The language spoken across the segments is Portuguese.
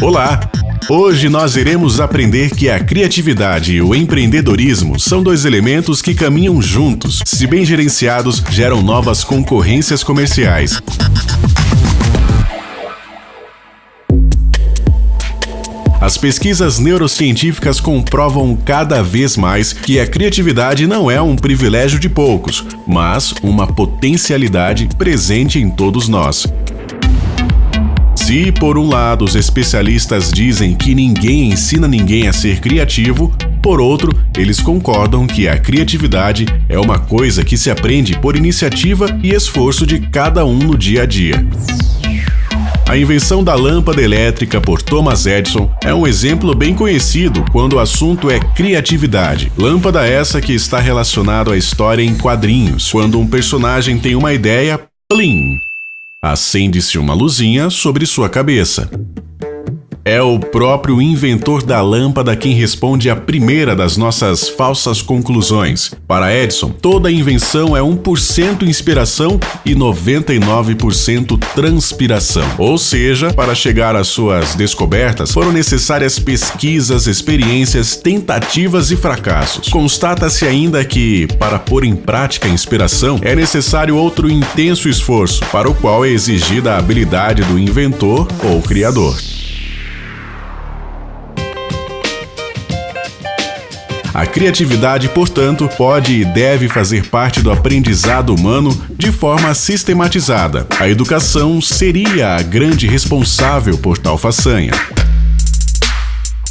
Olá! Hoje nós iremos aprender que a criatividade e o empreendedorismo são dois elementos que caminham juntos. Se bem gerenciados, geram novas concorrências comerciais. As pesquisas neurocientíficas comprovam cada vez mais que a criatividade não é um privilégio de poucos, mas uma potencialidade presente em todos nós. Se, por um lado, os especialistas dizem que ninguém ensina ninguém a ser criativo, por outro, eles concordam que a criatividade é uma coisa que se aprende por iniciativa e esforço de cada um no dia a dia. A invenção da lâmpada elétrica por Thomas Edison é um exemplo bem conhecido quando o assunto é criatividade. Lâmpada essa que está relacionada à história em quadrinhos. Quando um personagem tem uma ideia, plim! Acende-se uma luzinha sobre sua cabeça. É o próprio inventor da lâmpada quem responde à primeira das nossas falsas conclusões. Para Edison, toda invenção é 1% inspiração e 99% transpiração. Ou seja, para chegar às suas descobertas, foram necessárias pesquisas, experiências, tentativas e fracassos. Constata-se ainda que, para pôr em prática a inspiração, é necessário outro intenso esforço, para o qual é exigida a habilidade do inventor ou criador. A criatividade, portanto, pode e deve fazer parte do aprendizado humano de forma sistematizada. A educação seria a grande responsável por tal façanha.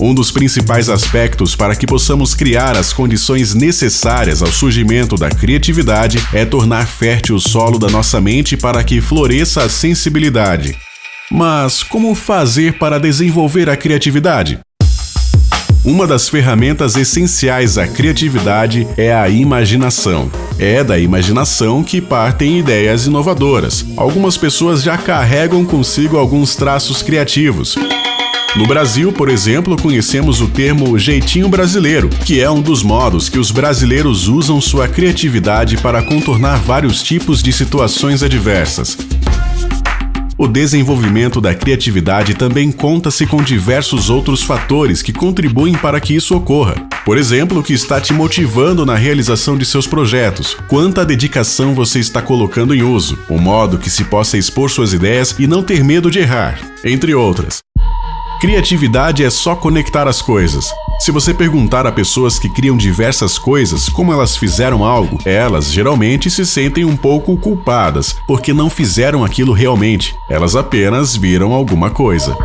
Um dos principais aspectos para que possamos criar as condições necessárias ao surgimento da criatividade é tornar fértil o solo da nossa mente para que floresça a sensibilidade. Mas como fazer para desenvolver a criatividade? Uma das ferramentas essenciais à criatividade é a imaginação. É da imaginação que partem ideias inovadoras. Algumas pessoas já carregam consigo alguns traços criativos. No Brasil, por exemplo, conhecemos o termo jeitinho brasileiro, que é um dos modos que os brasileiros usam sua criatividade para contornar vários tipos de situações adversas. O desenvolvimento da criatividade também conta-se com diversos outros fatores que contribuem para que isso ocorra. Por exemplo, o que está te motivando na realização de seus projetos, quanta dedicação você está colocando em uso, o modo que se possa expor suas ideias e não ter medo de errar, entre outras. Criatividade é só conectar as coisas. Se você perguntar a pessoas que criam diversas coisas como elas fizeram algo, elas geralmente se sentem um pouco culpadas, porque não fizeram aquilo realmente. Elas apenas viram alguma coisa.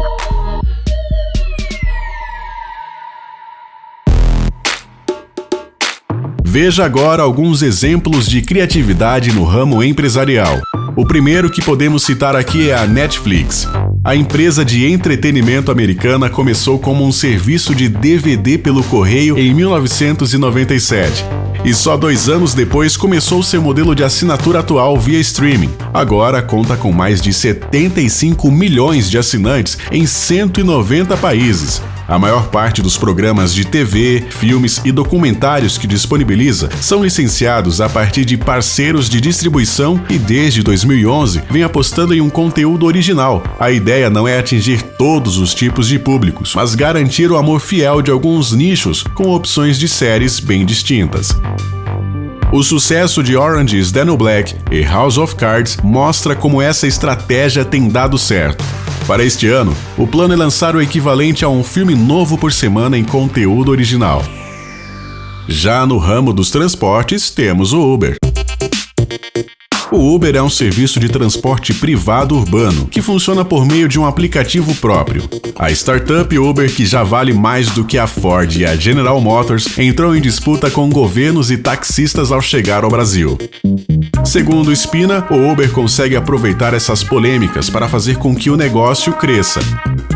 Veja agora alguns exemplos de criatividade no ramo empresarial. O primeiro que podemos citar aqui é a Netflix. A empresa de entretenimento americana começou como um serviço de DVD pelo correio em 1997. E só 2 anos depois começou seu modelo de assinatura atual via streaming. Agora conta com mais de 75 milhões de assinantes em 190 países. A maior parte dos programas de TV, filmes e documentários que disponibiliza são licenciados a partir de parceiros de distribuição e desde 2011 vem apostando em um conteúdo original. A ideia não é atingir todos os tipos de públicos, mas garantir o amor fiel de alguns nichos com opções de séries bem distintas. O sucesso de Orange is the New Black e House of Cards mostra como essa estratégia tem dado certo. Para este ano, o plano é lançar o equivalente a um filme novo por semana em conteúdo original. Já no ramo dos transportes, temos o Uber. O Uber é um serviço de transporte privado urbano, que funciona por meio de um aplicativo próprio. A startup Uber, que já vale mais do que a Ford e a General Motors, entrou em disputa com governos e taxistas ao chegar ao Brasil. Segundo Spina, o Uber consegue aproveitar essas polêmicas para fazer com que o negócio cresça.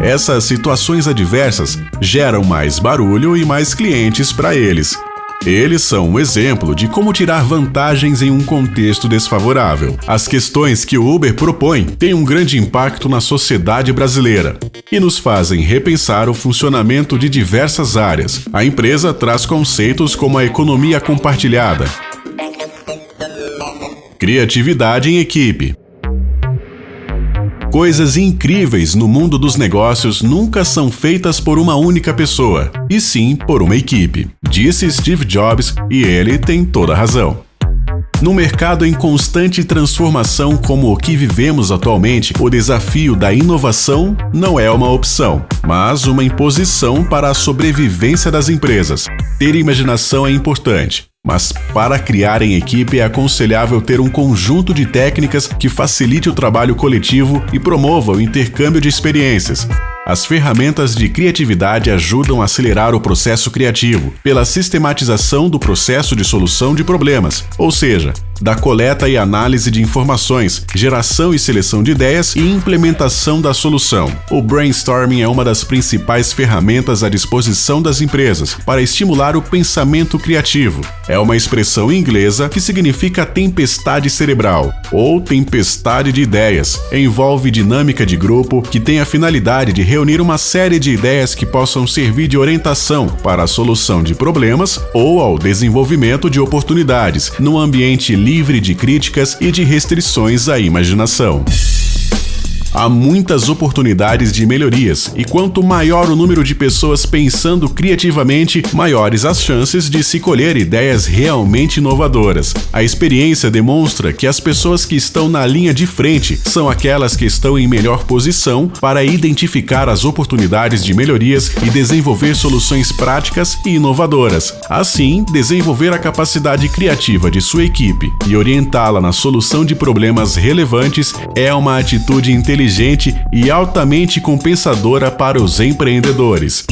Essas situações adversas geram mais barulho e mais clientes para eles. Eles são um exemplo de como tirar vantagens em um contexto desfavorável. As questões que o Uber propõe têm um grande impacto na sociedade brasileira e nos fazem repensar o funcionamento de diversas áreas. A empresa traz conceitos como a economia compartilhada, criatividade em equipe, Coisas incríveis no mundo dos negócios nunca são feitas por uma única pessoa, e sim por uma equipe, disse Steve Jobs, e ele tem toda a razão. Num mercado em constante transformação como o que vivemos atualmente, o desafio da inovação não é uma opção, mas uma imposição para a sobrevivência das empresas. Ter imaginação é importante, mas para criar em equipe é aconselhável ter um conjunto de técnicas que facilite o trabalho coletivo e promova o intercâmbio de experiências. As ferramentas de criatividade ajudam a acelerar o processo criativo pela sistematização do processo de solução de problemas, ou seja, da coleta e análise de informações, geração e seleção de ideias e implementação da solução. O brainstorming é uma das principais ferramentas à disposição das empresas para estimular o pensamento criativo. É uma expressão inglesa que significa tempestade cerebral ou tempestade de ideias. Envolve dinâmica de grupo que tem a finalidade de reunir uma série de ideias que possam servir de orientação para a solução de problemas ou ao desenvolvimento de oportunidades, num ambiente livre de críticas e de restrições à imaginação. Há muitas oportunidades de melhorias, e quanto maior o número de pessoas pensando criativamente, maiores as chances de se colher ideias realmente inovadoras. A experiência demonstra que as pessoas que estão na linha de frente são aquelas que estão em melhor posição para identificar as oportunidades de melhorias e desenvolver soluções práticas e inovadoras. Assim, desenvolver a capacidade criativa de sua equipe e orientá-la na solução de problemas relevantes é uma atitude inteligente e altamente compensadora para os empreendedores.